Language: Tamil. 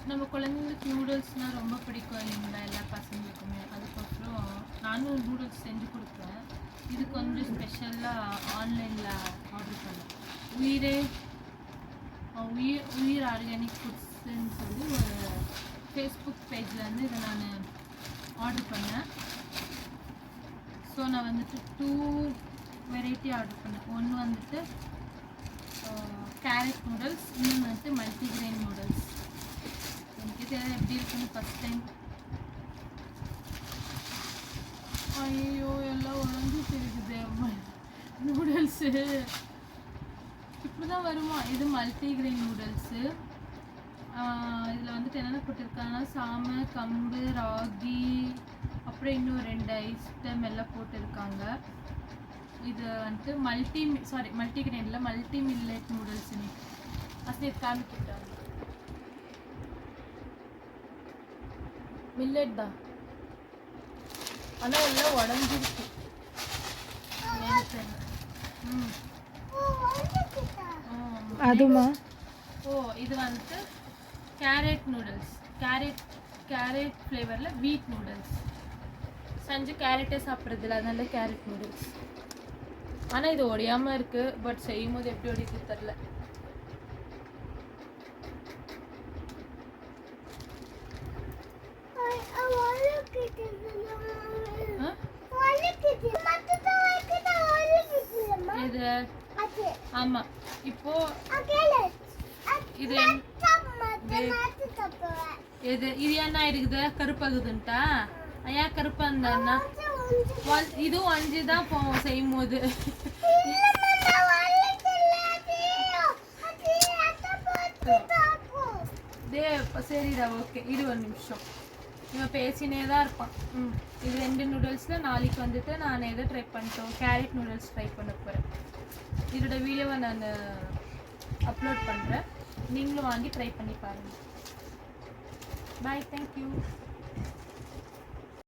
நம்ம குழந்தைங்களுக்கு நூடுல்ஸ்னால் ரொம்ப பிடிக்கும் இல்லைங்களா, எல்லா பசங்களுக்குமே. அதுக்கப்புறம் நானும் நூடுல்ஸ் செஞ்சு கொடுப்பேன். இது கொஞ்சம் ஸ்பெஷலாக ஆன்லைனில் ஆர்டர் பண்ணேன். உயிர் ஆர்கானிக் ஃபுட்ஸ்ன்னு சொல்லி ஒரு ஃபேஸ்புக் பேஜில் வந்து இதை நான் ஆர்டர் பண்ணேன். ஸோ நான் வந்துட்டு 2 வெரைட்டி ஆர்டர் பண்ணேன். ஒன்று வந்துட்டு கேரட் நூடுல்ஸ், இன்னொன்று வந்துட்டு மல்டிகிரெயின் நூடுல்ஸ். எனக்கு தெரியாது எப்படி இருக்குன்னு ஃபஸ்ட் டைம். ஐயோ எல்லாம் உடஞ்சி தெரியுது நூடுல்ஸு. இப்படி தான் வருமா? இது மல்டிகிரெயின் நூடுல்ஸு. இதில் வந்துட்டு என்னென்ன போட்டிருக்காங்கன்னா சாமை, கம்பு, ராகி, அப்புறம் இன்னும் 2 ஐட்டம் எல்லாம் போட்டிருக்காங்க. இது வந்துட்டு மல்டிகிரெயினில் மல்டி மில்லட் நூடுல்ஸ்னு அஸ்னேத் காமிக்கிட்டாங்க. மில்லட் தான், ஆனால் எல்லாம் உடஞ்சிருக்கு. அதுமா இது வந்துட்டு கேரட் நூடுல்ஸ், கேரட் ஃப்ளேவரில் வீட் நூடுல்ஸ். சஞ்சு கேரட்டே சாப்பிட்றதில்ல, அதனால கேரட் நூடுல்ஸ். ஆனால் இது ஒடையாமல் இருக்குது, பட் செய்யும் போது எப்படி ஒடிக்குது தெரில. இது ஆமாம். இப்போ இது இது என்ன இருக்குது, கருப்பாகுதுன்ட்டா? ஏன் கருப்பா இருந்தா? இதுவும் 5 தான் போவோம் செய்யும் போது. சரிடா, ஓகே, இரு ஒரு நிமிஷம். இவன் பேசினே தான் இருப்பான். இது 2 நூடுல்ஸில் நாளைக்கு வந்துட்டு நான் எதை ட்ரை பண்ணிட்டோம், கேரட் நூடுல்ஸ் ட்ரை பண்ண போகிறேன். இதோட வீடியோவை நான் அப்லோட் பண்ணுறேன், நீங்களும் வாங்கி ட்ரை பண்ணி பாருங்கள். பாய், தேங்க்யூ.